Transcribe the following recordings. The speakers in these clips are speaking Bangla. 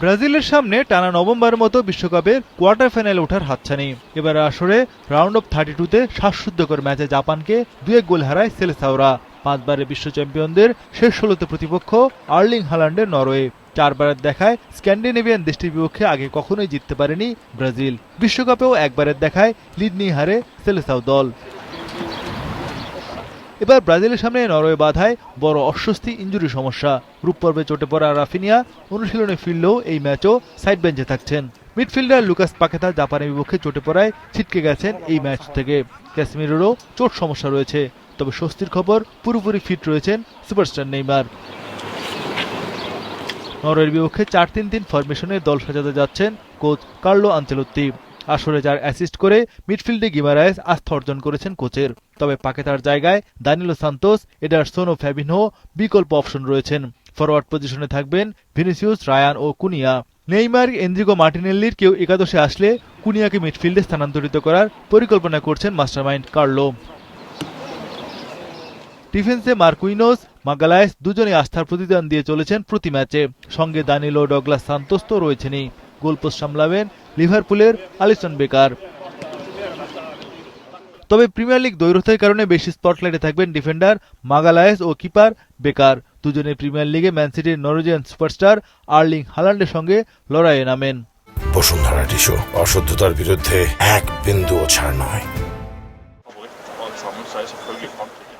ব্রাজিলের সামনে টানা নভেম্বরের মতো বিশ্বকাপের কোয়ার্টার ফাইনালে ওঠার হাতছানি। এবার আসরে রাউন্ড অফ 32-তে শ্বাসরুদ্ধকর ম্যাচে জাপানকে 2-1 গোল হারায় সেলেসাওরা। 5 বারের বিশ্ব চ্যাম্পিয়নদের শেষ 16তে প্রতিপক্ষ আর্লিং হাল্যান্ডের নরওয়ে। 4 বারের দেখায় স্ক্যান্ডিনেভিয়ান দেশটির বিপক্ষে আগে কখনোই জিততে পারেনি ব্রাজিল। বিশ্বকাপেও 1 বারের দেখায় লিড নিয়ে হারে সেলেসাও দল। এবার ব্রাজিলের সামনে নরওয়ে বাধায় বড় অস্বস্তি ইনজুরি সমস্যা। গ্রুপ পর্বে চোটে পড়া রাফিনিয়া অনুশীলনে ফিরলেও এই ম্যাচও সাইড বেঞ্চে থাকছেন। মিডফিল্ডার লুকাস পাকেতা জাপানের বিপক্ষে চোটে পড়ায় ছিটকে গেছেন এই ম্যাচ থেকে। ক্যাসমিরোরও চোট সমস্যা রয়েছে, তবে স্বস্তির খবর পুরোপুরি ফিট রয়েছেন সুপারস্টার নেইমার। নরওয়ের বিপক্ষে 4-3-3 ফরমেশনে দল সাজাতে যাচ্ছেন কোচ কার্লো আনচেলত্তি। আসরে 4 অ্যাসিস্ট করে মিডফিল্ডে গিমারায়েস আস্থা অর্জন করেছেন কোচের। তবে পাকেতার জায়গায় দানিলো সান্তোস, এডারসন ও ফ্যাবিনহো বিকল্প অপশন রয়েছেন। ফরওয়ার্ড পজিশনে থাকবেন ভিনিসিয়াস, রায়ান ও কুনিয়া। নেইমার, এনরিকো মার্টিনেল্লির কেউ একাদশে আসলে কুনিয়াকে মিডফিল্ডে স্থানান্তরিত করার পরিকল্পনা করছেন মাস্টারমাইন্ড কার্লো। ডিফেন্সে মার্কুইনোস, মাগালায়েস দুজনেই আস্থার প্রতিদান দিয়ে চলেছেন প্রতি ম্যাচে। সঙ্গে দানিলো, ডগলাস সান্তোস তো রয়েছেনই। গোলপোস্ট সামলাবেন লিভারপুলের আলিসন বেকার। তবে প্রিমিয়ার লিগ দৈর্ঘ্যের কারণে বেশি স্পটলাইটে থাকবেন ডিফেন্ডার মাগালায়েস ও কিপার বেকার। দুজনে প্রিমিয়ার লিগে ম্যান সিটির নরওয়েজিয়ান সুপারস্টার আর্লিং হাল্যান্ডের সঙ্গে লড়াইয়ে নামেন। বসুন্ধরা টিস্যু, অশুদ্ধতার বিরুদ্ধে এক বিন্দুও ছাড় নয়।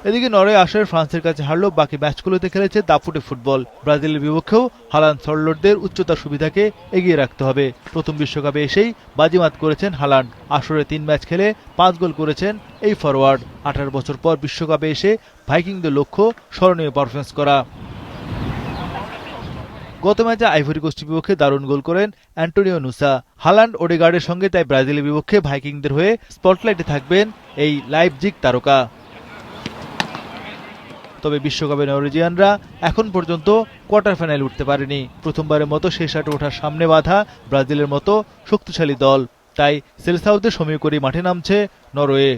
এদিকে নরওয়ে আসরে ফ্রান্সের কাছে হারলেও বাকি ম্যাচগুলোতে খেলেছে দাপুটে ফুটবল। ব্রাজিলের বিপক্ষেও হালান্ড সরলোটদের উচ্চতার সুবিধাকে এগিয়ে রাখতে হবে। প্রথম বিশ্বকাপে এসেই বাজিমাত করেছেন হালান্ড। আসরে 3 ম্যাচ খেলে 5 গোল করেছেন এই ফরওয়ার্ড। 18 বছর পর বিশ্বকাপে এসে ভাইকিংদের লক্ষ্য স্মরণীয় পারফরমেন্স করা। গত ম্যাচে আইভরি কোস্টের বিপক্ষে দারুণ গোল করেন অ্যান্টোনিও নুসা। হালান্ড, ওডেগার্ডের সঙ্গে তাই ব্রাজিলের বিপক্ষে ভাইকিংদের হয়ে স্পটলাইটে থাকবেন এই লাইপজিগ তারকা। তবে বিশ্বকাপে নরওয়েজিয়ানরা এখন পর্যন্ত কোয়ার্টার ফাইনালে উঠতে পারেনি। প্রথমবারের মতো শেষ 8 ওঠার সামনে বাধা ব্রাজিলের মতো শক্তিশালী দল। তাই সেলেসাওদের সমীকরণে মাঠে নামছে নরওয়ে।